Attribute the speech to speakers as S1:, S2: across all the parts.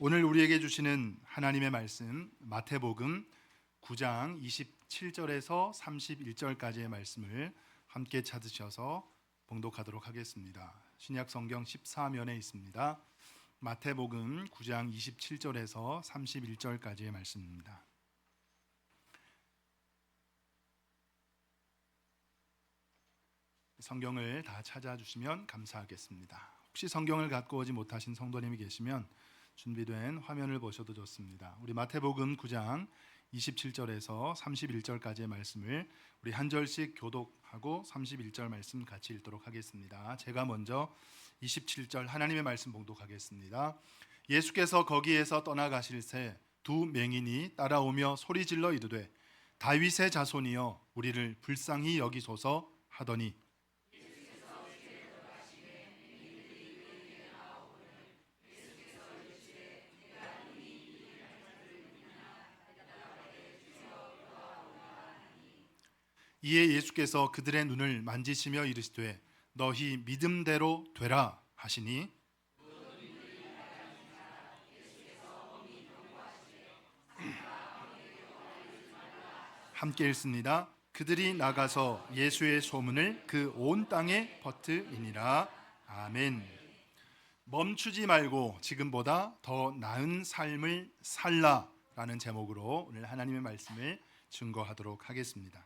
S1: 오늘 우리에게 주시는 하나님의 말씀 마태복음 9장 27절에서 31절까지의 말씀을 함께 찾으셔서 봉독하도록 하겠습니다. 신약 성경 14면에 있습니다. 마태복음 9장 27절에서 31절까지의 말씀입니다. 성경을 다 찾아주시면 감사하겠습니다. 혹시 성경을 갖고 오지 못하신 성도님이 계시면 준비된 화면을 보셔도 좋습니다. 우리 마태복음 9장 27절에서 31절까지의 말씀을 우리 한 절씩 교독하고 31절 말씀 같이 읽도록 하겠습니다. 제가 먼저 27절 하나님의 말씀 봉독하겠습니다. 예수께서 거기에서 떠나가실새 두 맹인이 따라오며 소리질러 이르되 다윗의 자손이여 우리를 불쌍히 여기소서 하더니 이에 예수께서 그들의 눈을 만지시며 이르시되 너희 믿음대로 되라 하시니 함께 읽습니다. 그들이 나가서 예수의 소문을 그 온 땅에 퍼뜨리니라. 아멘. 멈추지 말고 지금보다 더 나은 삶을 살라라는 제목으로 오늘 하나님의 말씀을 증거하도록 하겠습니다.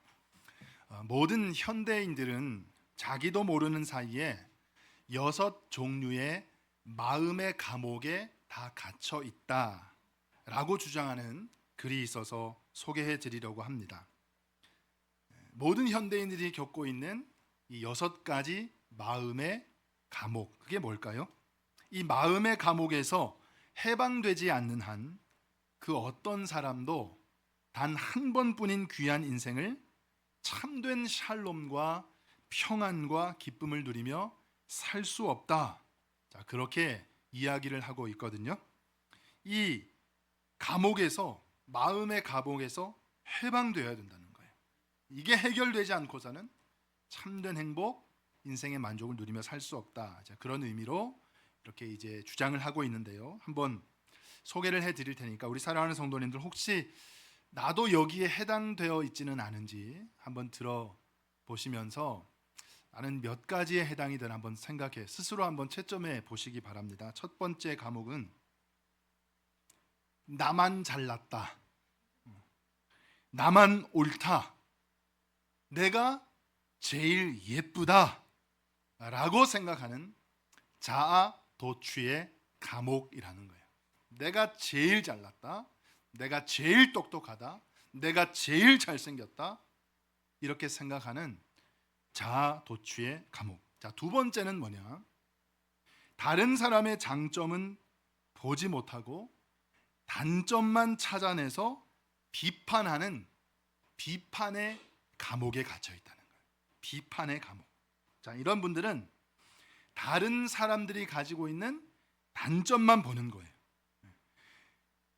S1: 모든 현대인들은 자기도 모르는 사이에 6 종류의 마음의 감옥에 다 갇혀 있다라고 주장하는 글이 있어서 소개해 드리려고 합니다. 모든 현대인들이 겪고 있는 이 6가지 마음의 감옥, 그게 뭘까요? 이 마음의 감옥에서 해방되지 않는 한 그 어떤 사람도 단 한 번뿐인 귀한 인생을 참된 샬롬과 평안과 기쁨을 누리며 살 수 없다. 자, 그렇게 이야기를 하고 있거든요. 이 감옥에서, 마음의 감옥에서 해방되어야 된다는 거예요. 이게 해결되지 않고서는 참된 행복, 인생의 만족을 누리며 살 수 없다. 자, 그런 의미로 이렇게 이제 주장을 하고 있는데요. 한번 소개를 해드릴 테니까 우리 사랑하는 성도님들 혹시 나도 여기에 해당되어 있지는 않은지 한번 들어보시면서 나는 몇 가지에 해당이 되나 한번 생각해 스스로 한번 채점해 보시기 바랍니다. 첫 번째 과목은 나만 잘났다, 나만 옳다, 내가 제일 예쁘다 라고 생각하는 자아 도취의 감옥이라는 거예요. 내가 제일 잘났다, 내가 제일 똑똑하다, 내가 제일 잘생겼다, 이렇게 생각하는 자아 도취의 감옥. 자, 두 번째는 뭐냐? 다른 사람의 장점은 보지 못하고 단점만 찾아내서 비판하는 비판의 감옥에 갇혀 있다는 거예요. 비판의 감옥. 자, 이런 분들은 다른 사람들이 가지고 있는 단점만 보는 거예요.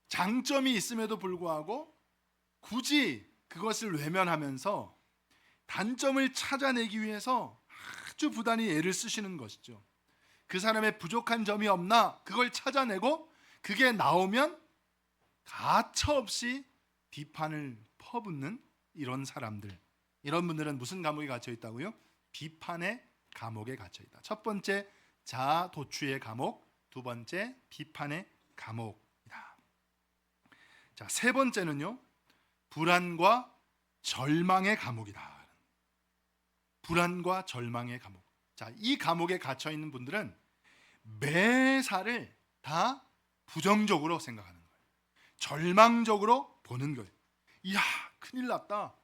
S1: 장점이 있음에도 불구하고 굳이 그것을 외면하면서 단점을 찾아내기 위해서 아주 부단히 애를 쓰시는 것이죠. 그 사람의 부족한 점이 없나 그걸 찾아내고 그게 나오면 가차없이 비판을 퍼붓는 이런 사람들, 이런 분들은 무슨 감옥에 갇혀 있다고요? 비판의 감옥에 갇혀 있다. 첫 번째 자아 도취의 감옥, 두 번째 비판의 감옥. 자, 세 번째는요, 불안과 절망의 감옥이다. 불안과 절망의 감옥. 자, 이 감옥에 갇혀 있는 분들은 매사를 다 부정적으로 생각하는 거예요. 절망적으로 보는 거예요. 이야, 큰일 났다.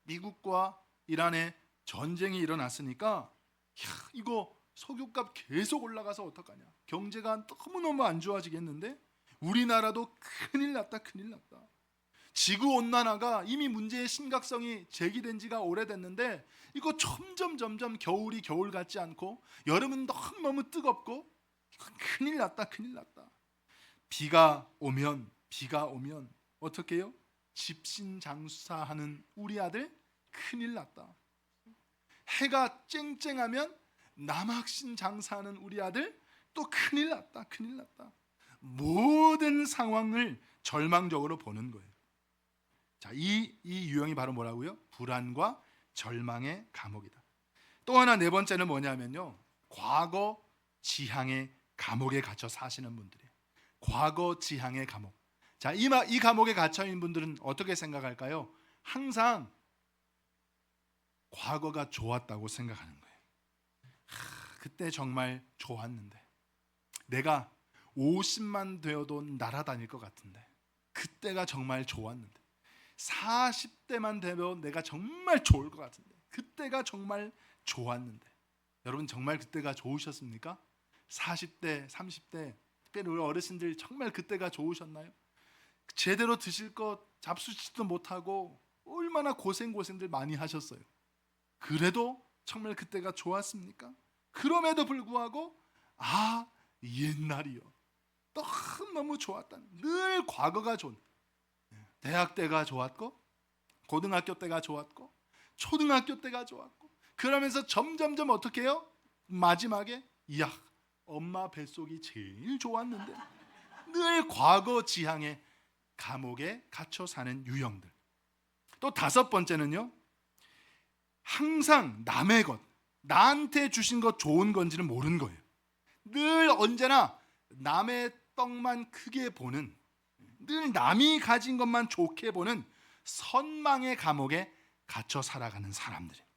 S1: 미국과 이란에 전쟁이 일어났으니까 이거 석유값 계속 올라가서 어떡하냐. 경제가 너무너무 안 좋아지겠는데 우리나라도 큰일 났다, 큰일 났다. 지구온난화가 이미 문제의 심각성이 제기된 지가 오래됐는데 이거 점점 겨울이 겨울 같지 않고 여름은 너무너무 뜨겁고 큰일 났다, 큰일 났다. 비가 오면 어떻게 해요? 집신장사하는 우리 아들 큰일 났다. 해가 쨍쨍하면 남학신 장사하는 우리 아들 또 큰일 났다, 큰일 났다. 모든 상황을 절망적으로 보는 거예요. 자, 이 유형이 바로 뭐라고요? 불안과 절망의 감옥이다. 또 하나 네 번째는 뭐냐면요, 과거 지향의 감옥에 갇혀 사시는 분들이에요. 과거 지향의 감옥. 자, 이 감옥에 갇혀 있는 분들은 어떻게 생각할까요? 항상 과거가 좋았다고 생각하는 거예요. 그때 정말 좋았는데, 내가 50만 되어도 날아다닐 것 같은데, 그때가 정말 좋았는데, 40대만 되면 내가 정말 좋을 것 같은데, 그때가 정말 좋았는데. 여러분 정말 그때가 좋으셨습니까? 40대, 30대, 특별히 우리 어르신들 정말 그때가 좋으셨나요? 제대로 드실 것 잡수지도 못하고 얼마나 고생들 많이 하셨어요. 그래도 정말 그때가 좋았습니까? 그럼에도 불구하고 옛날이요, 너무 좋았다. 늘 과거가 좋은, 대학 때가 좋았고, 고등학교 때가 좋았고, 초등학교 때가 좋았고, 그러면서 점점점 어떻게 해요? 마지막에 엄마 뱃속이 제일 좋았는데. 늘 과거 지향의 감옥에 갇혀 사는 유형들. 또 다섯 번째는요, 항상 남의 것, 나한테 주신 것 좋은 건지는 모르는 거예요. 늘 언제나 남의 떡만 크게 보는, 늘 남이 가진 것만 좋게 보는 선망의 감옥에 갇혀 살아가는 사람들이에요.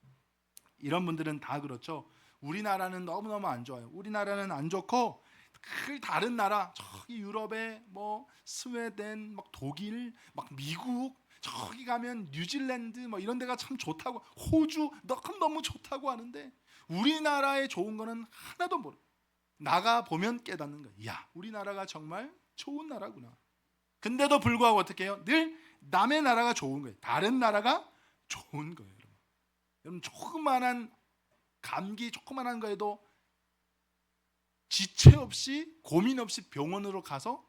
S1: 이런 분들은 다 그렇죠. 우리나라는 너무너무 안 좋아요. 우리나라는 안 좋고, 그 다른 나라, 저기 유럽에 뭐 스웨덴, 막 독일, 막 미국, 저기 가면 뉴질랜드 뭐 이런 데가 참 좋다고, 호주 너무 좋다고 하는데, 우리나라의 좋은 거는 하나도 모르고 나가 보면 깨닫는 거야. 우리나라가 정말 좋은 나라구나. 근데도 불구하고 어떻게 해요? 늘 남의 나라가 좋은 거예요. 다른 나라가 좋은 거예요. 여러분 조그만한 감기, 조그만한 거에도 지체 없이, 고민 없이 병원으로 가서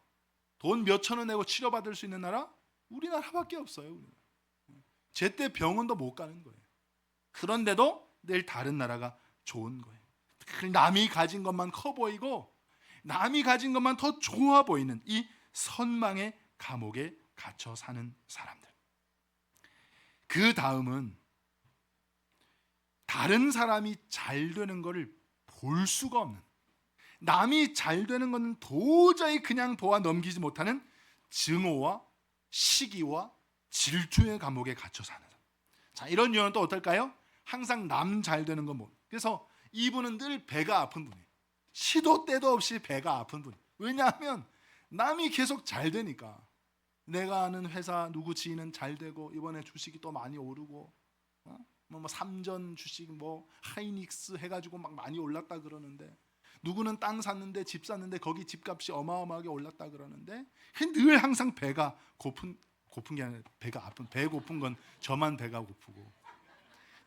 S1: 돈 몇천 원 내고 치료받을 수 있는 나라 우리나라밖에 없어요. 제때 병원도 못 가는 거예요. 그런데도 늘 다른 나라가 좋은 거예요. 남이 가진 것만 커 보이고, 남이 가진 것만 더 좋아 보이는 이 선망의 감옥에 갇혀 사는 사람들. 그 다음은 다른 사람이 잘 되는 것을 볼 수가 없는, 남이 잘 되는 것은 도저히 그냥 보아 넘기지 못하는 증오와 시기와 질투의 감옥에 갇혀 사는 사람. 자, 이런 유형은 또 어떨까요? 항상 남 잘 되는 거 그래서 이분은 늘 배가 아픈 분이에요. 시도 때도 없이 배가 아픈 분. 왜냐하면 남이 계속 잘 되니까. 내가 아는 회사 누구 지인은 잘 되고, 이번에 주식이 또 많이 오르고, 뭐 삼전 주식 뭐 하이닉스 해가지고 막 많이 올랐다 그러는데, 누구는 땅 샀는데, 집 샀는데 거기 집값이 어마어마하게 올랐다 그러는데, 늘 항상 배가 고픈 게 아니라 배가 아픈, 배 고픈 건 저만 배가 고프고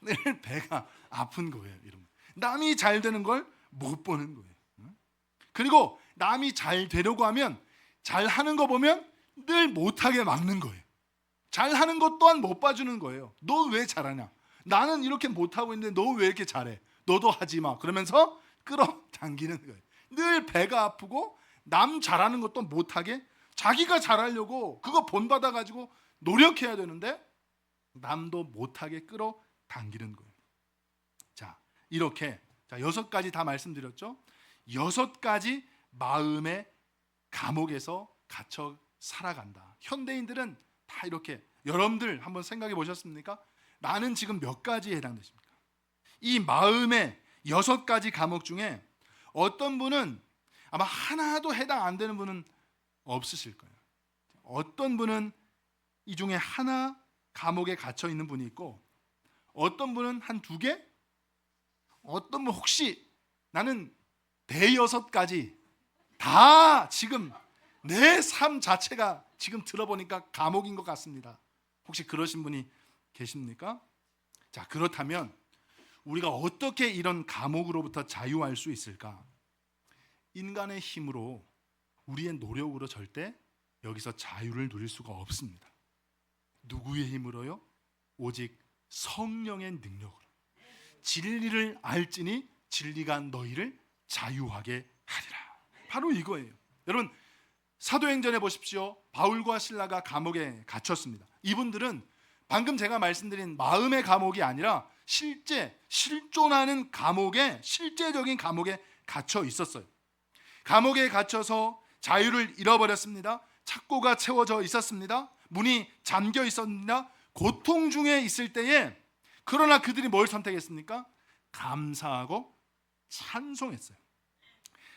S1: 늘 배가 아픈 거예요. 이런 남이 잘 되는 걸 못 보는 거예요. 그리고 남이 잘 되려고 하면, 잘 하는 거 보면 늘 못하게 막는 거예요. 잘 하는 것 또한 못 봐주는 거예요. 너 왜 잘하냐? 나는 이렇게 못하고 있는데 너 왜 이렇게 잘해? 너도 하지 마. 그러면서 끌어당기는 거예요. 늘 배가 아프고, 남 잘하는 것도 못하게, 자기가 잘하려고 그거 본받아 가지고 노력해야 되는데 남도 못하게 끌어당기는 거예요. 자, 이렇게 6가지 다 말씀드렸죠. 6가지 마음의 감옥에서 갇혀 살아간다. 현대인들은 다 이렇게, 여러분들 한번 생각해 보셨습니까? 나는 지금 몇 가지에 해당되십니까? 이 마음의 6가지 감옥 중에 어떤 분은, 아마 하나도 해당 안 되는 분은 없으실 거예요. 어떤 분은 이 중에 하나 감옥에 갇혀 있는 분이 있고, 어떤 분은 한 2개, 어떤 분 혹시 나는 대6가지 다 지금 내 삶 자체가 지금 들어보니까 감옥인 것 같습니다. 혹시 그러신 분이 계십니까? 자, 그렇다면 우리가 어떻게 이런 감옥으로부터 자유할 수 있을까? 인간의 힘으로, 우리의 노력으로 절대 여기서 자유를 누릴 수가 없습니다. 누구의 힘으로요? 오직 성령의 능력으로. 진리를 알지니 진리가 너희를 자유하게 하리라. 바로 이거예요. 여러분, 사도행전에 보십시오. 바울과 실라가 감옥에 갇혔습니다. 이분들은 방금 제가 말씀드린 마음의 감옥이 아니라 실제 실존하는 감옥에, 실제적인 감옥에 갇혀 있었어요. 감옥에 갇혀서 자유를 잃어버렸습니다. 착고가 채워져 있었습니다. 문이 잠겨 있었습니다. 고통 중에 있을 때에, 그러나 그들이 뭘 선택했습니까? 감사하고 찬송했어요.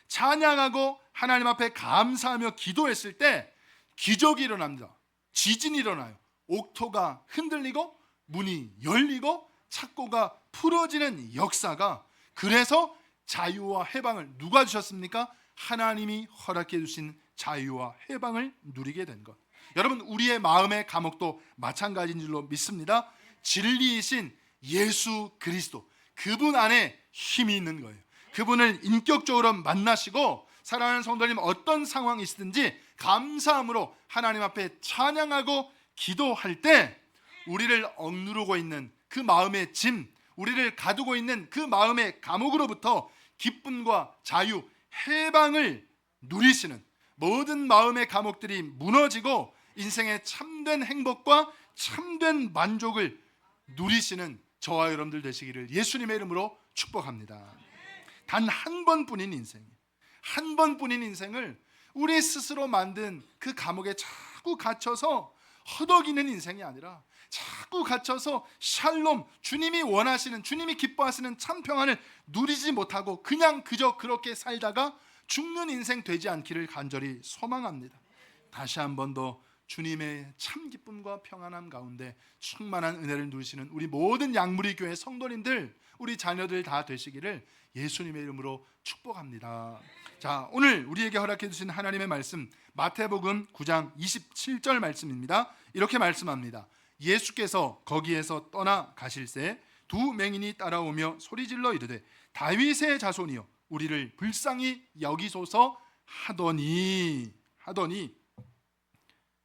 S1: 찬양하고 하나님 앞에 감사하며 기도했을 때 기적이 일어납니다. 지진이 일어나요. 옥토가 흔들리고 문이 열리고 착고가 풀어지는 역사가, 그래서 자유와 해방을 누가 주셨습니까? 하나님이 허락해 주신 자유와 해방을 누리게 된 것. 여러분, 우리의 마음의 감옥도 마찬가지인 줄로 믿습니다. 진리이신 예수 그리스도, 그분 안에 힘이 있는 거예요. 그분을 인격적으로 만나시고 사랑하는 성도님, 어떤 상황이 있든지 감사함으로 하나님 앞에 찬양하고 기도할 때 우리를 억누르고 있는 그 마음의 짐, 우리를 가두고 있는 그 마음의 감옥으로부터 기쁨과 자유, 해방을 누리시는, 모든 마음의 감옥들이 무너지고 인생의 참된 행복과 참된 만족을 누리시는 저와 여러분들 되시기를 예수님의 이름으로 축복합니다. 단 한 번뿐인 인생, 한 번뿐인 인생을 우리 스스로 만든 그 감옥에 자꾸 갇혀서 허덕이는 인생이 아니라 자꾸 갇혀서 샬롬, 주님이 원하시는, 주님이 기뻐하시는 참 평안을 누리지 못하고 그냥 그저 그렇게 살다가 죽는 인생 되지 않기를 간절히 소망합니다. 다시 한 번 더 주님의 참 기쁨과 평안함 가운데 충만한 은혜를 누리시는 우리 모든 양무리 교회 성도님들, 우리 자녀들 다 되시기를 예수님의 이름으로 축복합니다. 자, 오늘 우리에게 허락해 주신 하나님의 말씀, 마태복음 9장 27절 말씀입니다. 이렇게 말씀합니다. 예수께서 거기에서 떠나 가실새 두 맹인이 따라오며 소리질러 이르되 다윗의 자손이여 우리를 불쌍히 여기소서 하더니.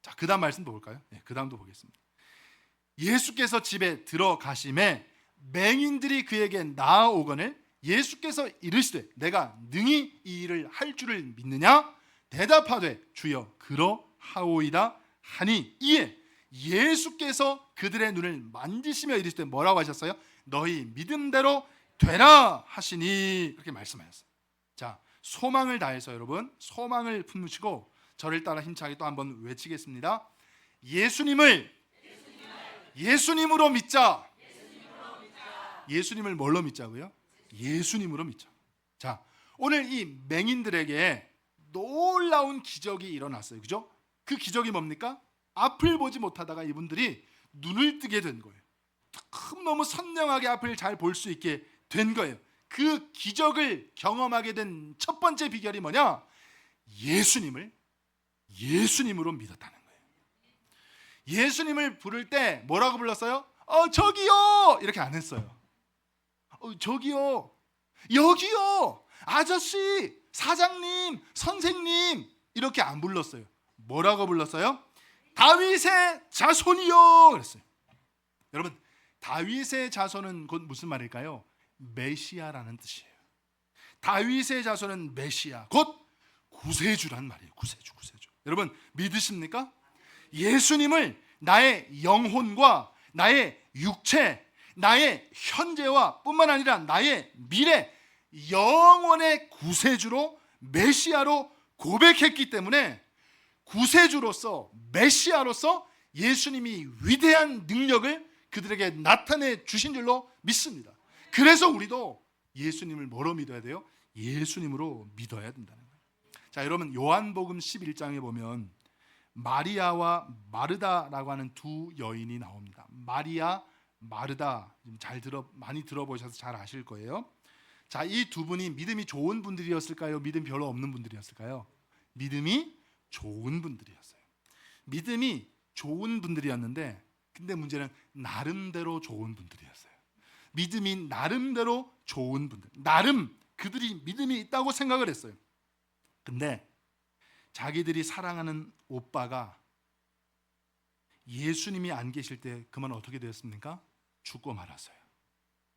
S1: 자, 그 다음 말씀도 볼까요? 네, 그 다음도 보겠습니다. 예수께서 집에 들어가심에 맹인들이 그에게 나아오거늘 예수께서 이르시되 내가 능히 이 일을 할 줄을 믿느냐? 대답하되 주여 그러하오이다 하니, 이에 예수께서 그들의 눈을 만지시며 이르시되 뭐라고 하셨어요? 너희 믿음대로 되라 하시니, 그렇게 말씀하셨어요. 자, 소망을 다해서 여러분, 소망을 품으시고 저를 따라 힘차게 또 한번 외치겠습니다. 예수님으로 믿자. 예수님을 뭘로 믿자고요? 예수님으로 믿자. 자, 오늘 이 맹인들에게 놀라운 기적이 일어났어요. 그죠? 그 기적이 뭡니까? 앞을 보지 못하다가 이분들이 눈을 뜨게 된 거예요. 너무 선명하게 앞을 잘 볼 수 있게 된 거예요. 그 기적을 경험하게 된 첫 번째 비결이 뭐냐? 예수님으로 믿었다는 거예요. 예수님을 부를 때 뭐라고 불렀어요? 저기요! 이렇게 안 했어요. 저기요, 여기요, 아저씨, 사장님, 선생님, 이렇게 안 불렀어요. 뭐라고 불렀어요? 다윗의 자손이요 그랬어요. 여러분, 다윗의 자손은 곧 무슨 말일까요? 메시아라는 뜻이에요. 다윗의 자손은 메시아, 곧 구세주란 말이에요. 구세주. 여러분, 믿으십니까? 예수님을 나의 영혼과 나의 육체, 나의 현재와 뿐만 아니라 나의 미래, 영원의 구세주로, 메시아로 고백했기 때문에 구세주로서, 메시아로서 예수님이 위대한 능력을 그들에게 나타내 주신 줄로 믿습니다. 그래서 우리도 예수님을 뭐로 믿어야 돼요? 예수님으로 믿어야 된다는 거예요. 자, 여러분, 요한복음 11장에 보면 마리아와 마르다라고 하는 두 여인이 나옵니다. 마리아, 마르다, 많이 들어보셔서 잘 아실 거예요. 자, 이 두 분이 믿음이 좋은 분들이었을까요? 믿음 별로 없는 분들이었을까요? 믿음이 좋은 분들이었어요. 믿음이 좋은 분들이었는데, 근데 문제는 나름대로 좋은 분들이었어요. 믿음이 나름대로 좋은 분들, 나름 그들이 믿음이 있다고 생각을 했어요. 근데 자기들이 사랑하는 오빠가 예수님이 안 계실 때 그만 어떻게 되었습니까? 죽고 말았어요.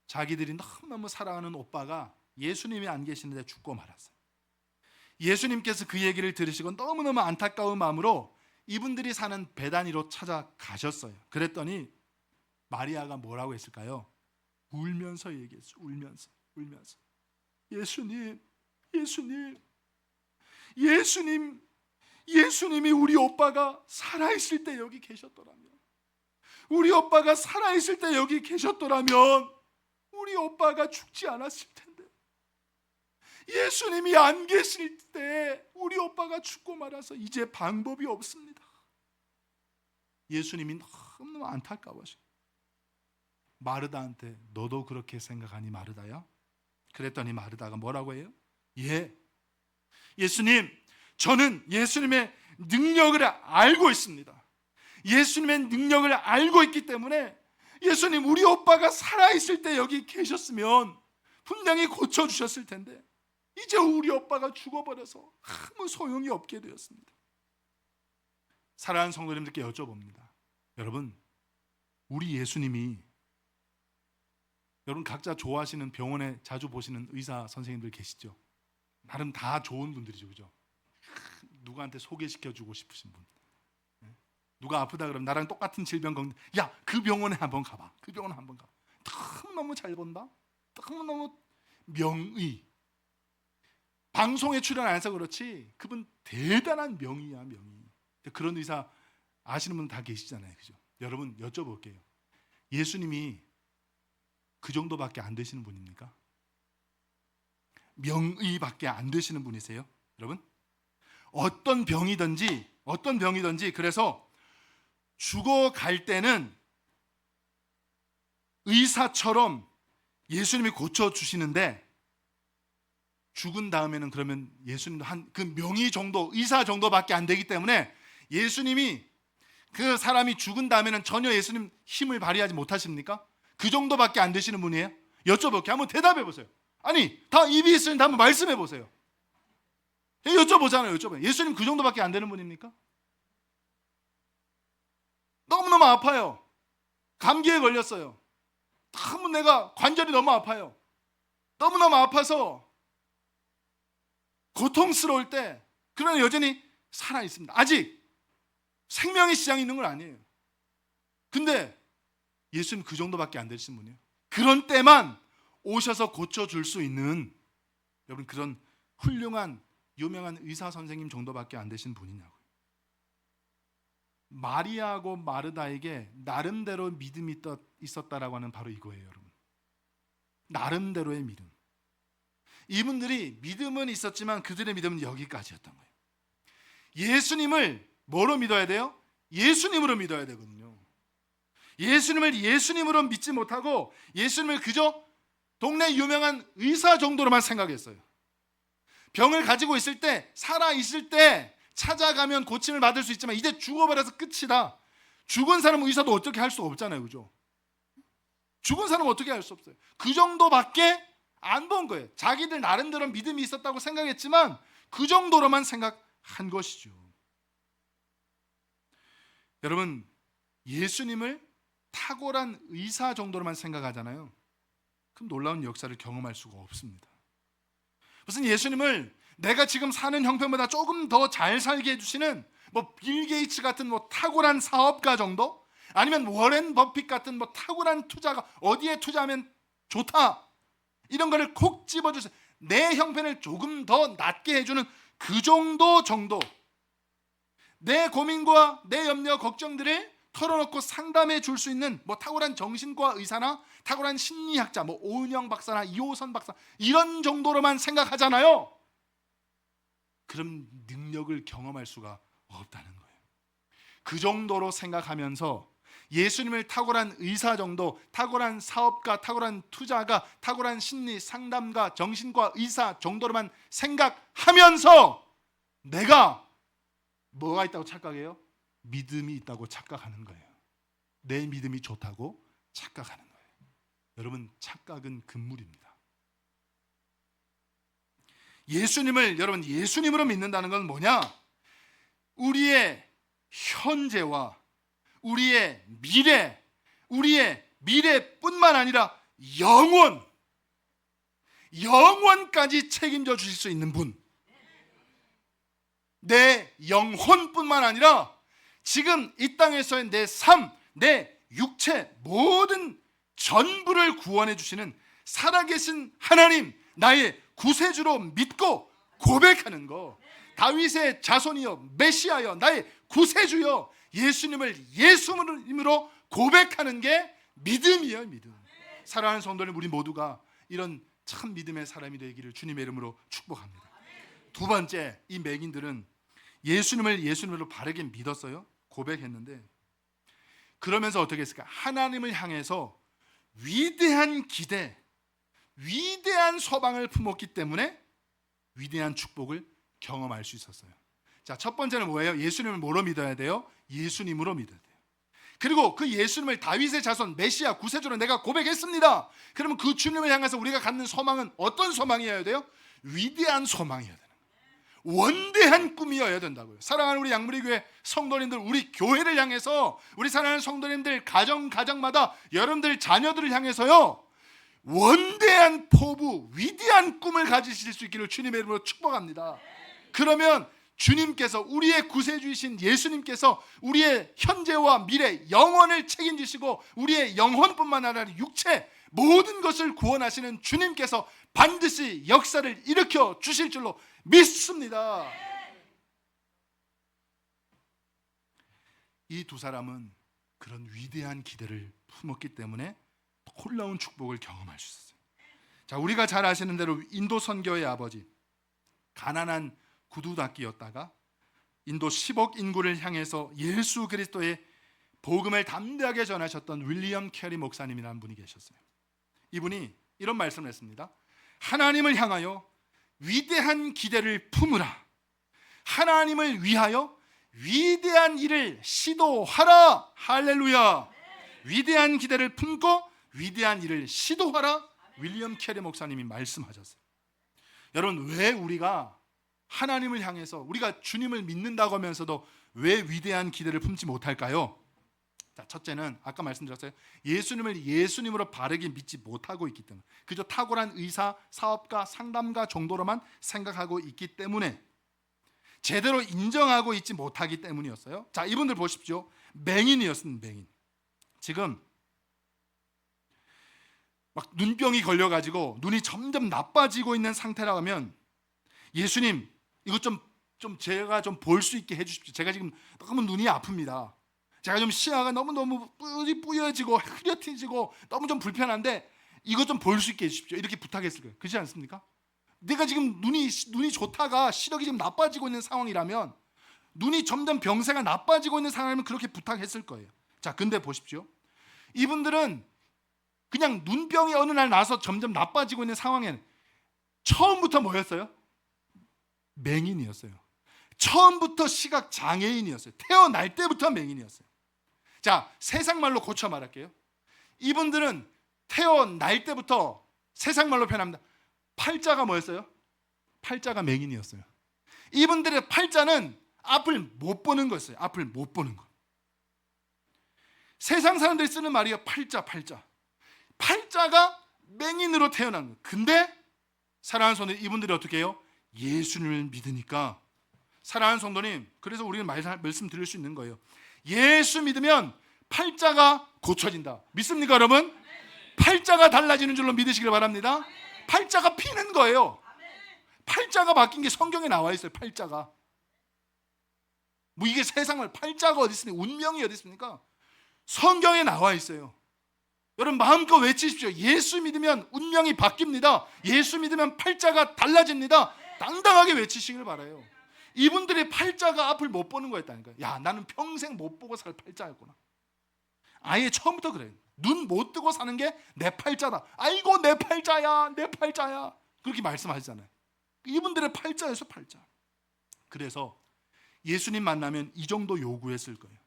S1: 자기들이 너무너무 사랑하는 오빠가 예수님이 안 계시는데 죽고 말았어요. 예수님께서 그 얘기를 들으시고 너무너무 안타까운 마음으로 이분들이 사는 베다니로 찾아가셨어요. 그랬더니 마리아가 뭐라고 했을까요? 울면서 얘기했어요. 울면서. 예수님이 우리 오빠가 살아있을 때 여기 계셨더라면, 우리 오빠가 죽지 않았을 텐데, 예수님이 안 계실 때 우리 오빠가 죽고 말아서 이제 방법이 없습니다. 예수님이 너무 안타까워하셔요. 마르다한테 너도 그렇게 생각하니 마르다야? 그랬더니 마르다가 뭐라고 해요? 예수님, 저는 예수님의 능력을 알고 있습니다. 예수님의 능력을 알고 있기 때문에 예수님, 우리 오빠가 살아있을 때 여기 계셨으면 분명히 고쳐주셨을 텐데 이제 우리 오빠가 죽어버려서 아무 소용이 없게 되었습니다. 사랑하는 성도님들께 여쭤봅니다. 여러분, 우리 예수님이, 여러분 각자 좋아하시는 병원에 자주 보시는 의사 선생님들 계시죠? 나름 다 좋은 분들이죠, 그죠? 누구한테 소개시켜주고 싶으신 분, 누가 아프다 그러면 나랑 똑같은 질병 야, 그 병원에 한번 가봐. 너무너무 잘 본다. 너무너무 명의. 방송에 출연 안 해서 그렇지 그분 대단한 명의야, 명의. 그런 의사 아시는 분 다 계시잖아요, 그죠? 여러분 여쭤볼게요. 예수님이 그 정도밖에 안 되시는 분입니까? 명의밖에 안 되시는 분이세요? 여러분, 어떤 병이든지 그래서 죽어갈 때는 의사처럼 예수님이 고쳐주시는데 죽은 다음에는 그러면 예수님도 한 그 명의 정도, 의사 정도밖에 안 되기 때문에 예수님이, 그 사람이 죽은 다음에는 전혀 예수님 힘을 발휘하지 못하십니까? 그 정도밖에 안 되시는 분이에요? 여쭤볼게요. 한번 대답해 보세요. 아니, 다 입이 있으니 한번 말씀해 보세요. 여쭤보잖아요. 예수님 그 정도밖에 안 되는 분입니까? 너무너무 아파요. 감기에 걸렸어요. 너무 내가 관절이 너무 아파요. 너무너무 아파서 고통스러울 때, 그러나 여전히 살아있습니다. 아직 생명의 시장이 있는 건 아니에요. 근데 예수님 그 정도밖에 안 되시는 분이에요. 그런 때만 오셔서 고쳐줄 수 있는, 여러분, 그런 훌륭한 유명한 의사 선생님 정도밖에 안 되신 분이냐고요. 마리아하고 마르다에게 나름대로 믿음이 있었다라고 하는 바로 이거예요, 여러분. 나름대로의 믿음. 이분들이 믿음은 있었지만 그들의 믿음은 여기까지였던 거예요. 예수님을 뭐로 믿어야 돼요? 예수님으로 믿어야 되거든요. 예수님을 예수님으로 믿지 못하고 예수님을 그저 동네 유명한 의사 정도로만 생각했어요. 병을 가지고 있을 때, 살아있을 때 찾아가면 고침을 받을 수 있지만 이제 죽어버려서 끝이다. 죽은 사람은 의사도 어떻게 할 수 없잖아요, 그죠? 죽은 사람은 어떻게 할 수 없어요. 그 정도밖에 안 본 거예요. 자기들 나름대로 믿음이 있었다고 생각했지만 그 정도로만 생각한 것이죠. 여러분, 예수님을 탁월한 의사 정도로만 생각하잖아요. 그럼 놀라운 역사를 경험할 수가 없습니다. 무슨 예수님을 내가 지금 사는 형편보다 조금 더 잘 살게 해주시는 빌 게이츠 같은 탁월한 사업가 정도? 아니면 워렌 버핏 같은 탁월한 투자가, 어디에 투자하면 좋다, 이런 거를 콕 집어주세요. 내 형편을 조금 더 낫게 해주는 그 정도. 내 고민과 내 염려, 걱정들을 털어놓고 상담해 줄 수 있는 탁월한 정신과 의사나 탁월한 심리학자, 오은영 박사나 이호선 박사, 이런 정도로만 생각하잖아요. 그런 능력을 경험할 수가 없다는 거예요. 그 정도로 생각하면서 예수님을 탁월한 의사 정도, 탁월한 사업가, 탁월한 투자가, 탁월한 심리 상담가, 정신과 의사 정도로만 생각하면서 내가 뭐가 있다고 착각해요? 믿음이 있다고 착각하는 거예요. 내 믿음이 좋다고 착각하는 거예요. 여러분, 착각은 금물입니다. 예수님을 여러분 예수님으로 믿는다는 건 뭐냐? 우리의 현재와 우리의 미래뿐만 아니라 영원까지 책임져 주실 수 있는 분. 내 영혼뿐만 아니라 지금 이 땅에서의 내 삶, 내 육체 모든 전부를 구원해 주시는 살아계신 하나님, 나의 구세주로 믿고 고백하는 거. 다윗의 자손이여, 메시아여, 나의 구세주여, 예수님을 예수님으로 고백하는 게 믿음이에요. 믿음. 사랑하는 성도님, 우리 모두가 이런 참 믿음의 사람이 되기를 주님의 이름으로 축복합니다. 두 번째, 이 맹인들은 예수님을 예수님으로 바르게 믿었어요. 고백했는데 그러면서 어떻게 했을까? 하나님을 향해서 위대한 기대, 위대한 소망을 품었기 때문에 위대한 축복을 경험할 수 있었어요. 자, 첫 번째는 뭐예요? 예수님을 뭐로 믿어야 돼요? 예수님으로 믿어야 돼요. 그리고 그 예수님을 다윗의 자손, 메시아, 구세주로 내가 고백했습니다. 그러면 그 주님을 향해서 우리가 갖는 소망은 어떤 소망이어야 돼요? 위대한 소망이어야 돼요. 원대한 꿈이어야 된다고요. 사랑하는 우리 양무리교회 성도님들, 우리 교회를 향해서, 우리 사랑하는 성도님들 가정마다 여러분들 자녀들을 향해서요, 원대한 포부, 위대한 꿈을 가지실 수 있기를 주님의 이름으로 축복합니다. 그러면 주님께서, 우리의 구세주이신 예수님께서 우리의 현재와 미래, 영원을 책임지시고 우리의 영혼뿐만 아니라 육체 모든 것을 구원하시는 주님께서 반드시 역사를 일으켜 주실 줄로 믿습니다. 이 두 사람은 그런 위대한 기대를 품었기 때문에 놀라운 축복을 경험할 수 있었어요. 자, 우리가 잘 아시는 대로 인도 선교의 아버지, 가난한 구두닦이였다가 인도 10억 인구를 향해서 예수 그리스도의 복음을 담대하게 전하셨던 윌리엄 캐리 목사님이라는 분이 계셨어요. 이분이 이런 말씀을 했습니다. 하나님을 향하여 위대한 기대를 품으라. 하나님을 위하여 위대한 일을 시도하라. 할렐루야. 위대한 기대를 품고 위대한 일을 시도하라. 윌리엄 캐리 목사님이 말씀하셨어요. 여러분, 왜 우리가 하나님을 향해서, 우리가 주님을 믿는다고 하면서도 왜 위대한 기대를 품지 못할까요? 자, 첫째는 아까 말씀드렸어요. 예수님을 예수님으로 바르게 믿지 못하고 있기 때문에, 그저 탁월한 의사, 사업가, 상담가 정도로만 생각하고 있기 때문에, 제대로 인정하고 있지 못하기 때문이었어요. 자, 이분들 보십시오. 맹인이었습니다. 맹인. 지금 막 눈병이 걸려가지고 눈이 점점 나빠지고 있는 상태라 하면, 예수님 이것 좀 제가 좀 볼 수 있게 해주십시오. 제가 지금 너무 눈이 아픕니다. 제가 좀 시야가 너무너무 뿌여지고 흐려지고 너무 좀 불편한데 이것 좀 볼 수 있게 해주십시오. 이렇게 부탁했을 거예요. 그렇지 않습니까? 내가 지금 눈이 좋다가 시력이 지금 나빠지고 있는 상황이라면, 눈이 점점 병세가 나빠지고 있는 상황이면 그렇게 부탁했을 거예요. 자, 근데 보십시오. 이분들은 그냥 눈병이 어느 날 나서 점점 나빠지고 있는 상황에는 처음부터 뭐였어요? 맹인이었어요. 처음부터 시각 장애인이었어요. 태어날 때부터 맹인이었어요. 자, 세상 말로 고쳐 말할게요. 이분들은 태어날 때부터 세상 말로 표현합니다. 팔자가 뭐였어요? 팔자가 맹인이었어요. 이분들의 팔자는 앞을 못 보는 거였어요. 앞을 못 보는 거. 세상 사람들이 쓰는 말이에요. 팔자. 팔자가 맹인으로 태어난 거예요. 근데 사랑하는 성도님, 이분들이 어떻게 해요? 예수님을 믿으니까. 사랑하는 성도님, 그래서 우리는 말씀드릴 수 있는 거예요. 예수 믿으면 팔자가 고쳐진다. 믿습니까, 여러분? 팔자가 달라지는 줄로 믿으시길 바랍니다. 팔자가 피는 거예요. 팔자가 바뀐 게 성경에 나와 있어요. 팔자가. 뭐 이게 세상을, 팔자가 어디 있습니까? 운명이 어디 있습니까? 성경에 나와 있어요. 여러분, 마음껏 외치십시오. 예수 믿으면 운명이 바뀝니다. 예수 믿으면 팔자가 달라집니다. 당당하게 외치시길 바라요. 이분들의 팔자가 앞을 못 보는 거였다니까요. 야, 나는 평생 못 보고 살 팔자였구나. 아예 처음부터 그래요. 눈 못 뜨고 사는 게 내 팔자다. 아이고, 내 팔자야, 내 팔자야. 그렇게 말씀하시잖아요. 이분들의 팔자에서 팔자. 그래서 예수님 만나면 이 정도 요구했을 거예요.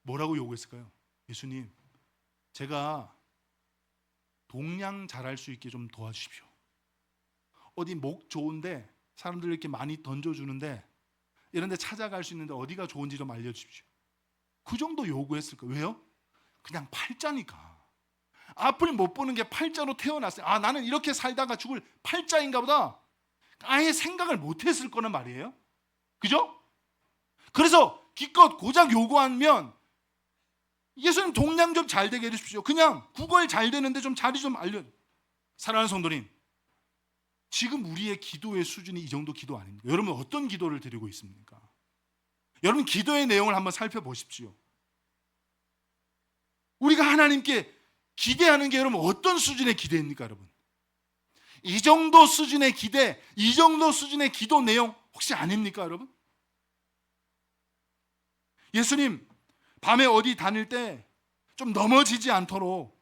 S1: 뭐라고 요구했을까요? 예수님, 제가 동양 잘할 수 있게 좀 도와주십시오. 어디 목 좋은데 사람들 이렇게 많이 던져주는데 이런 데 찾아갈 수 있는데 어디가 좋은지 좀 알려주십시오. 그 정도 요구했을 거예요. 왜요? 그냥 팔자니까. 앞을 못 보는 게 팔자로 태어났어요. 아, 나는 이렇게 살다가 죽을 팔자인가 보다. 아예 생각을 못 했을 거는 말이에요. 그죠? 그래서 기껏 고작 요구하면 예수님 동양 좀 잘 되게 해주십시오. 그냥 국어에 잘 되는데 좀 자리 좀 알려. 사랑하는 성도님, 지금 우리의 기도의 수준이 이 정도 기도 아닙니까? 여러분 어떤 기도를 드리고 있습니까? 여러분 기도의 내용을 한번 살펴보십시오. 우리가 하나님께 기대하는 게 여러분 어떤 수준의 기대입니까, 여러분? 이 정도 수준의 기대, 이 정도 수준의 기도 내용 혹시 아닙니까, 여러분? 예수님 밤에 어디 다닐 때 좀 넘어지지 않도록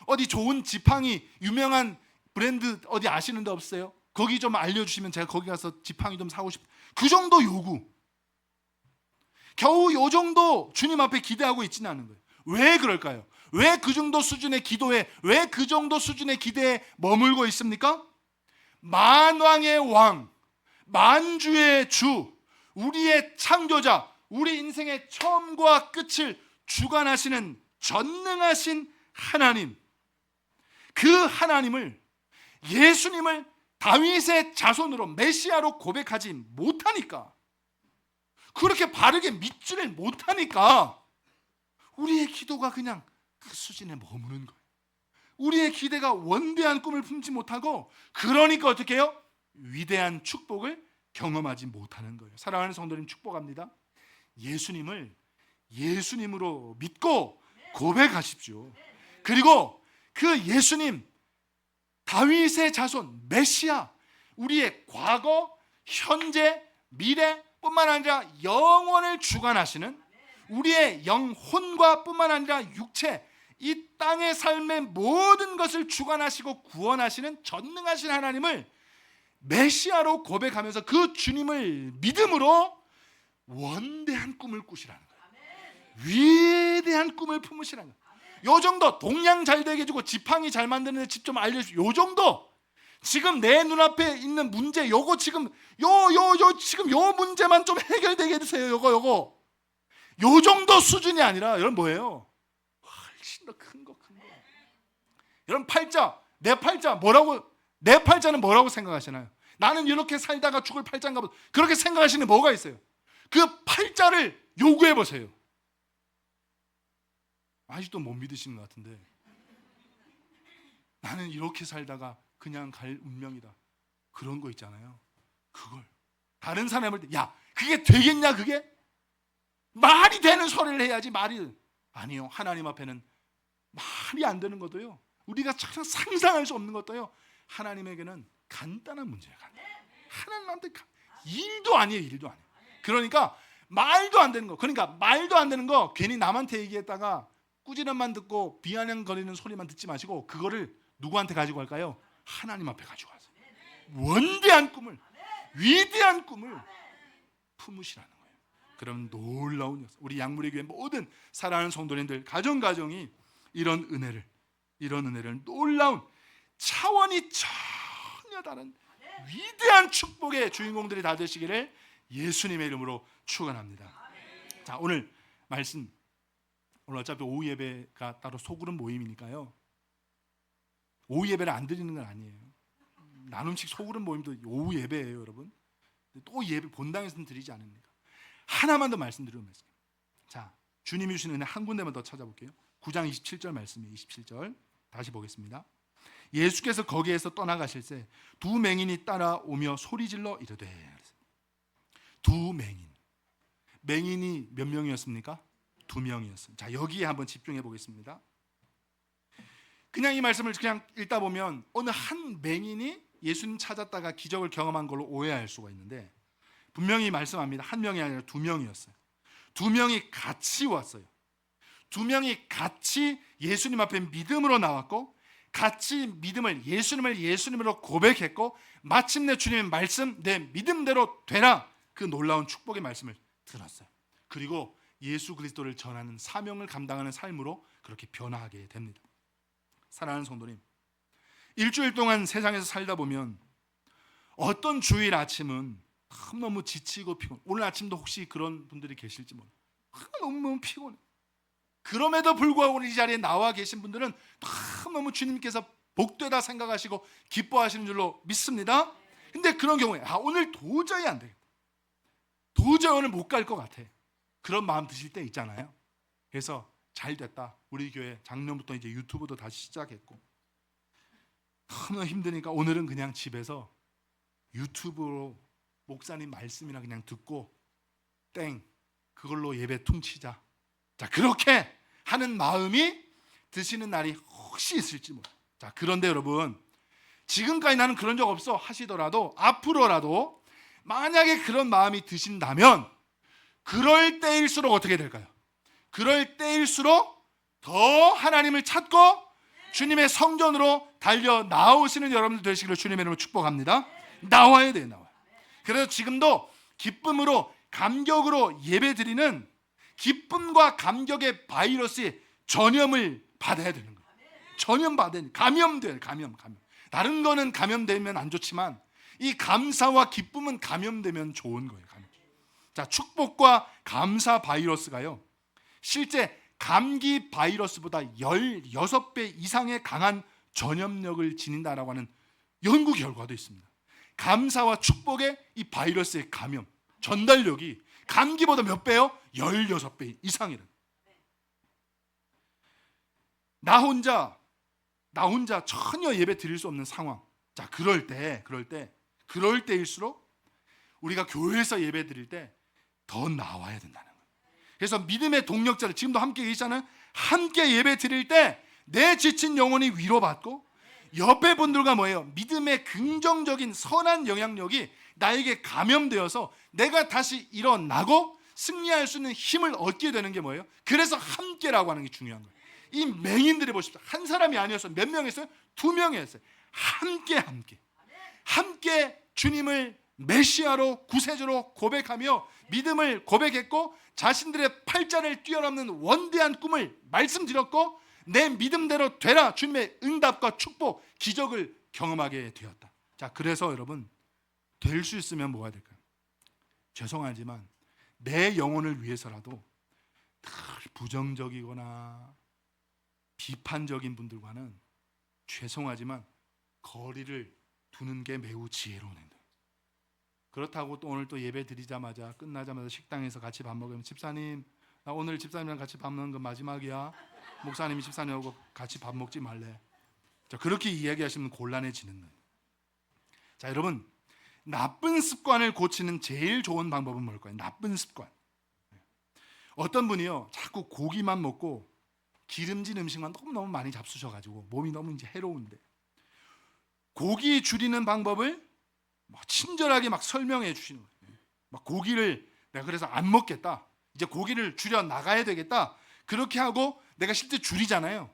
S1: 어디 좋은 지팡이, 유명한 브랜드 어디 아시는 데 없어요? 거기 좀 알려주시면 제가 거기 가서 지팡이 좀 사고 싶어요. 그 정도 요구. 겨우 요 정도 주님 앞에 기대하고 있지는 않은 거예요. 왜 그럴까요? 왜 그 정도 수준의 기도에, 왜 그 정도 수준의 기대에 머물고 있습니까? 만왕의 왕, 만주의 주, 우리의 창조자, 우리 인생의 처음과 끝을 주관하시는 전능하신 하나님, 그 하나님을, 예수님을 다윗의 자손으로 메시아로 고백하지 못하니까, 그렇게 바르게 믿지를 못하니까 우리의 기도가 그냥 그 수준에 머무는 거예요. 우리의 기대가 원대한 꿈을 품지 못하고, 그러니까 어떻게 해요? 위대한 축복을 경험하지 못하는 거예요. 사랑하는 성도님, 축복합니다. 예수님을 예수님으로 믿고 고백하십시오. 그리고 그 예수님, 다윗의 자손, 메시아, 우리의 과거, 현재, 미래뿐만 아니라 영원을 주관하시는, 우리의 영혼과 뿐만 아니라 육체, 이 땅의 삶의 모든 것을 주관하시고 구원하시는 전능하신 하나님을 메시아로 고백하면서 그 주님을 믿음으로 원대한 꿈을 꾸시라는 거예요. 위대한 꿈을 품으시라는 거예요. 요 정도 동양 잘 되게 해주고 지팡이 잘 만드는 데 집 좀 알려주시고, 요 정도 지금 내 눈앞에 있는 문제, 요거 지금 지금 요 문제만 좀 해결되게 해주세요. 요거 요 정도 수준이 아니라, 여러분 뭐예요? 훨씬 더 큰 거. 여러분 팔자, 내 팔자는 뭐라고 생각하시나요? 나는 이렇게 살다가 죽을 팔자인가 보다, 그렇게 생각하시는 뭐가 있어요? 그 팔자를 요구해 보세요. 아직도 못 믿으시는 것 같은데, 나는 이렇게 살다가 그냥 갈 운명이다, 그런 거 있잖아요. 그걸 다른 사람을 볼 때, 야 그게 되겠냐, 그게? 말이 되는 소리를 해야지. 말이 아니요, 하나님 앞에는 말이 안 되는 것도요, 우리가 전혀 상상할 수 없는 것도요, 하나님에게는 간단한 문제예요. 하나님한테 일도 아니에요. 그러니까 말도 안 되는 거, 그러니까 말도 안 되는 거 괜히 남한테 얘기했다가 꾸지람만 듣고 비아냥거리는 소리만 듣지 마시고, 그거를 누구한테 가지고 갈까요? 하나님 앞에 가지고 가세요. 원대한 꿈을, 위대한 꿈을 품으시라는 거예요. 그럼 놀라운 역사, 우리 양무리 교회 모든 사랑하는 성도님들 가정이 이런 은혜를 놀라운, 차원이 전혀 다른 위대한 축복의 주인공들이 다 되시기를 예수님의 이름으로 축원합니다. 자, 오늘 말씀, 오늘 어차피 오후 예배가 따로 소그룹 모임이니까요, 오후 예배를 안 드리는 건 아니에요. 나눔식 소그룹 모임도 오후 예배예요, 여러분. 또 예배 본당에서는 드리지 않습니까? 하나만 더 말씀드리는 말씀. 자, 주님이 주신 은혜 한 군데만 더 찾아볼게요. 9장 27절 말씀이에요. 27절 다시 보겠습니다. 예수께서 거기에서 떠나가실 때 두 맹인이 따라오며 소리질러 이르되, 두 맹인이 몇 명이었습니까? 2명이었어요. 자, 여기에 한번 집중해 보겠습니다. 그냥 이 말씀을 그냥 읽다 보면 어느 한 맹인이 예수님 찾았다가 기적을 경험한 걸로 오해할 수가 있는데, 분명히 말씀합니다. 한 명이 아니라 2명이었어요. 2명이 같이 왔어요. 2명이 같이 예수님 앞에 믿음으로 나왔고, 같이 예수님을 예수님으로 고백했고, 마침내 주님의 말씀, 내 믿음대로 되라, 그 놀라운 축복의 말씀을 들었어요. 그리고 예수 그리스도를 전하는 사명을 감당하는 삶으로 그렇게 변화하게 됩니다. 사랑하는 성도님, 일주일 동안 세상에서 살다 보면 어떤 주일 아침은 너무 지치고 피곤, 오늘 아침도 혹시 그런 분들이 계실지 몰라요. 너무 피곤해. 그럼에도 불구하고 이 자리에 나와 계신 분들은 너무 주님께서 복되다 생각하시고 기뻐하시는 줄로 믿습니다. 근데 그런 경우에 오늘 도저히 안 되겠다, 도저히 오늘 못 갈 것 같아. 그런 마음 드실 때 있잖아요. 그래서 잘 됐다. 우리 교회 작년부터 이제 유튜브도 다시 시작했고, 너무 힘드니까 오늘은 그냥 집에서 유튜브로 목사님 말씀이나 그냥 듣고 땡 그걸로 예배 퉁치자. 자, 그렇게 하는 마음이 드시는 날이 혹시 있을지 몰라요. 자, 그런데 여러분, 지금까지 나는 그런 적 없어 하시더라도 앞으로라도 만약에 그런 마음이 드신다면 그럴 때일수록 어떻게 될까요? 그럴 때일수록 더 하나님을 찾고 주님의 성전으로 달려 나오시는 여러분들 되시기를 주님의 이름으로 축복합니다. 나와야 돼요. 나와요. 그래서 지금도 기쁨으로 감격으로 예배드리는 기쁨과 감격의 바이러스의 전염을 받아야 되는 거예요. 전염 받아야 돼요. 감염돼요. 감염. 다른 거는 감염되면 안 좋지만 이 감사와 기쁨은 감염되면 좋은 거예요. 자, 축복과 감사 바이러스가요, 실제 감기 바이러스보다 16배 이상의 강한 전염력을 지닌다라고 하는 연구 결과도 있습니다. 감사와 축복의 이 바이러스의 감염, 전달력이 감기보다 몇 배요? 16배 이상이라. 나 혼자 전혀 예배 드릴 수 없는 상황. 자, 그럴 때일수록 우리가 교회에서 예배 드릴 때 더 나와야 된다는 거예요. 그래서 믿음의 동력자를 지금도 함께 계시잖아요. 함께 예배 드릴 때 내 지친 영혼이 위로받고 옆에 분들과 뭐예요? 믿음의 긍정적인 선한 영향력이 나에게 감염되어서 내가 다시 일어나고 승리할 수 있는 힘을 얻게 되는 게 뭐예요? 그래서 함께라고 하는 게 중요한 거예요. 이 맹인들이 보십시오. 한 사람이 아니었어요. 몇 명이었어요? 2명이었어요. 함께 주님을 메시아로 구세주로 고백하며 믿음을 고백했고 자신들의 팔자를 뛰어넘는 원대한 꿈을 말씀드렸고 내 믿음대로 되라 주님의 응답과 축복 기적을 경험하게 되었다. 자, 그래서 여러분 될 수 있으면 뭐가 될까요? 죄송하지만 내 영혼을 위해서라도 늘 부정적이거나 비판적인 분들과는 죄송하지만 거리를 두는 게 매우 지혜로운 행동. 그렇다고 또 오늘 또 예배 드리자마자 끝나자마자 식당에서 같이 밥 먹으면 집사님 나 오늘 집사님이랑 같이 밥 먹는 건 마지막이야. 목사님이 집사님하고 같이 밥 먹지 말래. 자, 그렇게 이야기하시면 곤란해지는 거예요. 자, 여러분 나쁜 습관을 고치는 제일 좋은 방법은 뭘까요? 나쁜 습관. 어떤 분이요 자꾸 고기만 먹고 기름진 음식만 너무 많이 잡수셔가지고 몸이 너무 이제 해로운데 고기 줄이는 방법을 친절하게 막 설명해 주시는 거예요. 막 고기를 내가 그래서 안 먹겠다. 이제 고기를 줄여 나가야 되겠다. 그렇게 하고 내가 실제 줄이잖아요.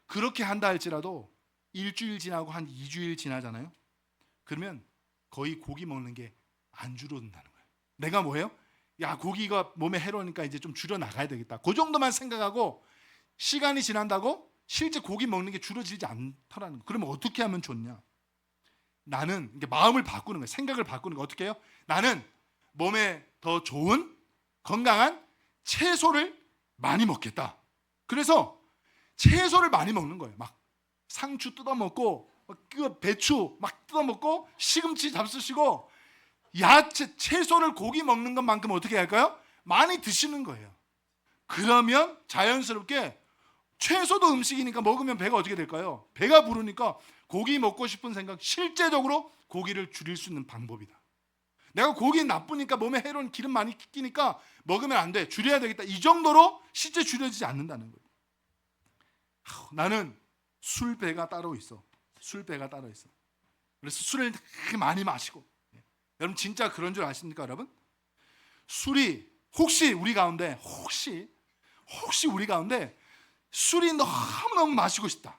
S1: 그렇게 한다 할지라도 일주일 지나고 한 2주일 지나잖아요. 그러면 거의 고기 먹는 게 안 줄어든다는 거예요. 내가 뭐예요? 야, 고기가 몸에 해로우니까 이제 좀 줄여 나가야 되겠다. 그 정도만 생각하고 시간이 지난다고 실제 고기 먹는 게 줄어들지 않더라는 거예요. 그러면 어떻게 하면 좋냐? 나는 이게 마음을 바꾸는 거예요. 생각을 바꾸는 거 어떻게 해요? 나는 몸에 더 좋은 건강한 채소를 많이 먹겠다. 그래서 채소를 많이 먹는 거예요. 막 상추 뜯어 먹고 배추 막 뜯어 먹고 시금치 잡수시고 야채 채소를 고기 먹는 것만큼 어떻게 할까요? 많이 드시는 거예요. 그러면 자연스럽게 채소도 음식이니까 먹으면 배가 어떻게 될까요? 배가 부르니까 고기 먹고 싶은 생각, 실제적으로 고기를 줄일 수 있는 방법이다. 내가 고기 나쁘니까 몸에 해로운 기름 많이 끼니까 먹으면 안 돼. 줄여야 되겠다. 이 정도로 실제 줄여지지 않는다는 거예요. 나는 술배가 따로 있어. 술배가 따로 있어. 그래서 술을 되게 많이 마시고. 여러분 진짜 그런 줄 아십니까, 여러분? 술이 혹시 우리 가운데 우리 가운데 술이 너무너무 마시고 싶다.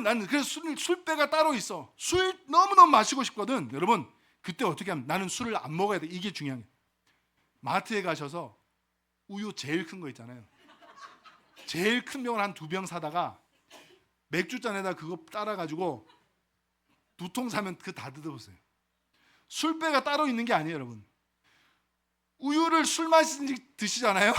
S1: 나는 그래서 술배가 따로 있어. 술 너무너무 마시고 싶거든. 여러분 그때 어떻게 하면 나는 술을 안 먹어야 돼. 이게 중요한 거예요. 마트에 가셔서 우유 제일 큰 거 있잖아요. 제일 큰 병을 한 2병 사다가 맥주잔에다 그거 따라가지고 2통 사면 그 다 뜯어보세요. 술배가 따로 있는 게 아니에요, 여러분. 우유를 술 마시듯이 드시잖아요.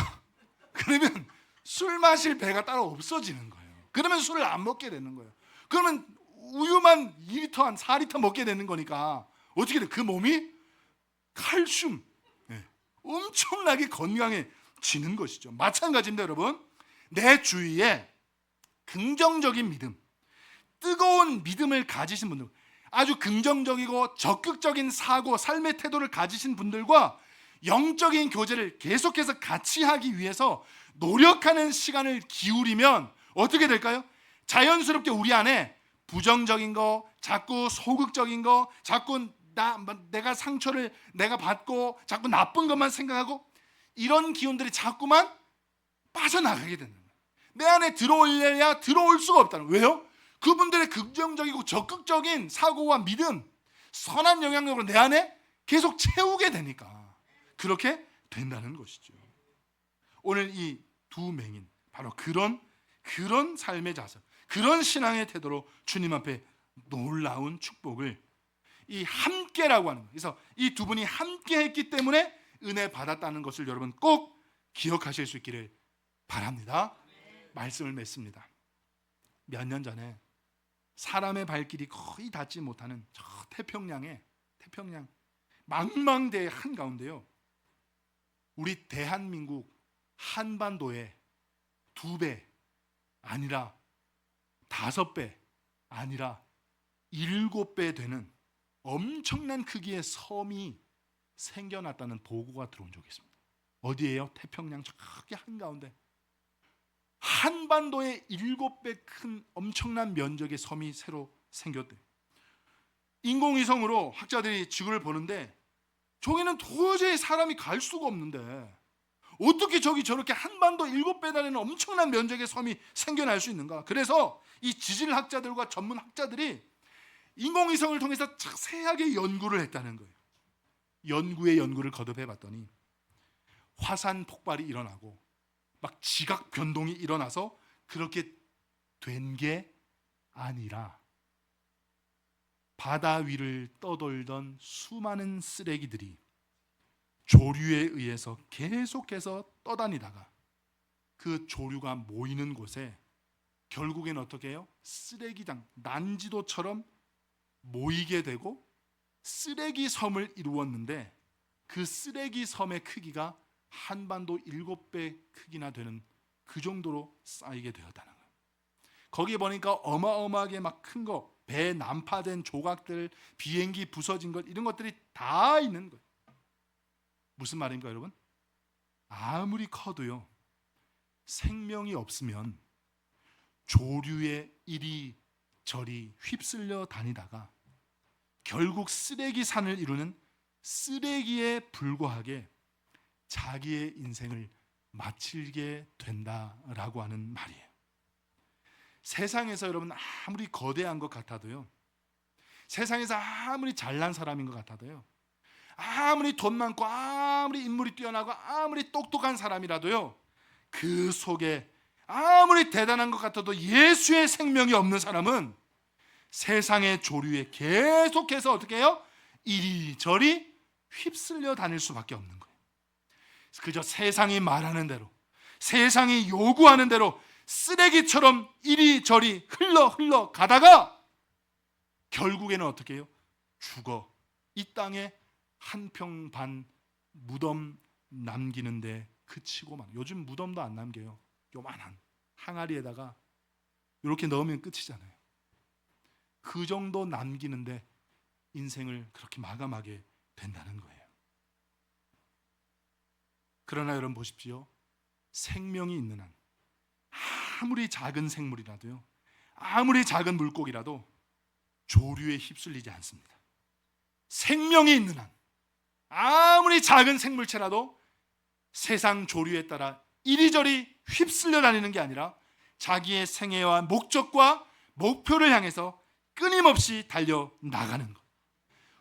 S1: 그러면 술 마실 배가 따로 없어지는 거예요. 그러면 술을 안 먹게 되는 거예요. 그러면 우유만 2리터 한 4리터 먹게 되는 거니까 어떻게 돼? 그 몸이 칼슘, 엄청나게 건강해지는 것이죠. 마찬가지입니다, 여러분. 내 주위에 긍정적인 믿음, 뜨거운 믿음을 가지신 분들, 아주 긍정적이고 적극적인 사고, 삶의 태도를 가지신 분들과 영적인 교제를 계속해서 같이 하기 위해서 노력하는 시간을 기울이면 어떻게 될까요? 자연스럽게 우리 안에 부정적인 거, 자꾸 소극적인 거, 자꾸 내가 상처를 내가 받고 자꾸 나쁜 것만 생각하고 이런 기운들이 자꾸만 빠져나가게 되는 거예요. 내 안에 들어올려야 들어올 수가 없다는 거예요. 왜요? 그분들의 긍정적이고 적극적인 사고와 믿음, 선한 영향력으로 내 안에 계속 채우게 되니까 그렇게 된다는 것이죠. 오늘 이 두 맹인 바로 그런 삶의 자세, 그런 신앙의 태도로 주님 앞에 놀라운 축복을 이 함께라고 하는 거예요. 그래서 이 두 분이 함께 했기 때문에 은혜 받았다는 것을 여러분 꼭 기억하실 수 있기를 바랍니다. 말씀을 맺습니다. 몇 년 전에 사람의 발길이 거의 닿지 못하는 저 태평양 망망대해 한가운데요, 우리 대한민국 한반도에 2배 아니라 5배 아니라 7배 되는 엄청난 크기의 섬이 생겨났다는 보고가 들어온 적이 있습니다. 어디예요? 태평양 저기 한가운데 한반도에 7배 큰 엄청난 면적의 섬이 새로 생겼대요. 인공위성으로 학자들이 지구를 보는데 저기는 도저히 사람이 갈 수가 없는데 어떻게 저기 저렇게 한반도 7배 달리는 엄청난 면적의 섬이 생겨날 수 있는가? 그래서 이 지질학자들과 전문학자들이 인공위성을 통해서 자세하게 연구를 했다는 거예요. 연구를 거듭해 봤더니 화산 폭발이 일어나고 막 지각 변동이 일어나서 그렇게 된 게 아니라 바다 위를 떠돌던 수많은 쓰레기들이 조류에 의해서 계속해서 떠다니다가 그 조류가 모이는 곳에 결국엔 어떻게 해요? 쓰레기장, 난지도처럼 모이게 되고 쓰레기 섬을 이루었는데 그 쓰레기 섬의 크기가 한반도 7배 크기나 되는 그 정도로 쌓이게 되었다는 거예요. 거기 보니까 어마어마하게 막 큰 거, 배 난파된 조각들, 비행기 부서진 것, 이런 것들이 다 있는 거예요. 무슨 말입니까, 여러분? 아무리 커도요, 생명이 없으면 조류에 이리저리 휩쓸려 다니다가 결국 쓰레기 산을 이루는 쓰레기에 불과하게 자기의 인생을 마치게 된다라고 하는 말이에요. 세상에서 여러분 아무리 거대한 것 같아도요, 세상에서 아무리 잘난 사람인 것 같아도요, 아무리 돈 많고 아무리 인물이 뛰어나고 아무리 똑똑한 사람이라도요, 그 속에 아무리 대단한 것 같아도 예수의 생명이 없는 사람은 세상의 조류에 계속해서 어떻게 해요? 이리저리 휩쓸려 다닐 수밖에 없는 거예요. 그저 세상이 말하는 대로, 세상이 요구하는 대로 쓰레기처럼 이리저리 흘러 가다가 결국에는 어떻게 해요? 죽어 이 땅에 한 평 반 무덤 남기는데 그치고만. 요즘 무덤도 안 남겨요. 요만한 항아리에다가 이렇게 넣으면 끝이잖아요. 그 정도 남기는데 인생을 그렇게 마감하게 된다는 거예요. 그러나 여러분 보십시오. 생명이 있는 한 아무리 작은 생물이라도요, 아무리 작은 물고기라도 조류에 휩쓸리지 않습니다. 생명이 있는 한 아무리 작은 생물체라도 세상 조류에 따라 이리저리 휩쓸려 다니는 게 아니라 자기의 생애와 목적과 목표를 향해서 끊임없이 달려나가는 것.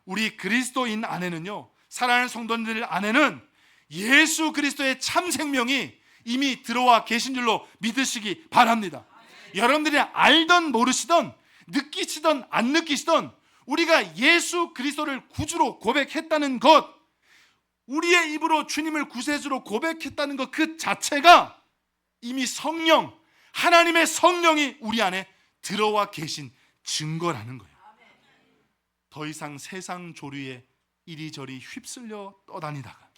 S1: 우리 그리스도인 안에는요, 사랑하는 성도님들 안에는 예수 그리스도의 참 생명이 이미 들어와 계신 줄로 믿으시기 바랍니다. 여러분들이 알던 모르시던 느끼시던 안 느끼시던 우리가 예수 그리스도를 구주로 고백했다는 것, 우리의 입으로 주님을 구세주로 고백했다는 것 그 자체가 이미 성령, 하나님의 성령이 우리 안에 들어와 계신 증거라는 거예요. 더 이상 세상 조류에 이리저리 휩쓸려 떠다니다가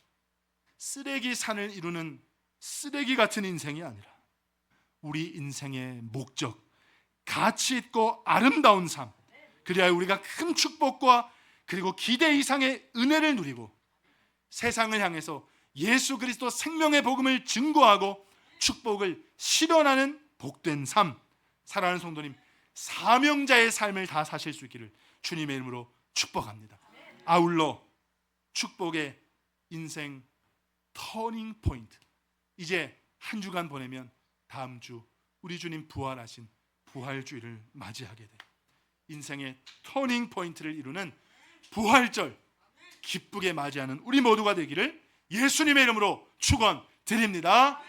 S1: 쓰레기 산을 이루는 쓰레기 같은 인생이 아니라 우리 인생의 목적, 가치 있고 아름다운 삶, 그래야 우리가 큰 축복과 그리고 기대 이상의 은혜를 누리고 세상을 향해서 예수 그리스도 생명의 복음을 증거하고 축복을 실현하는 복된 삶, 사랑하는 성도님, 사명자의 삶을 다 사실 수 있기를 주님의 이름으로 축복합니다. 아울러 축복의 인생 터닝 포인트, 이제 한 주간 보내면 다음 주 우리 주님 부활하신 부활주일을 맞이하게 돼 인생의 터닝 포인트를 이루는 부활절 기쁘게 맞이하는 우리 모두가 되기를 예수님의 이름으로 축원드립니다.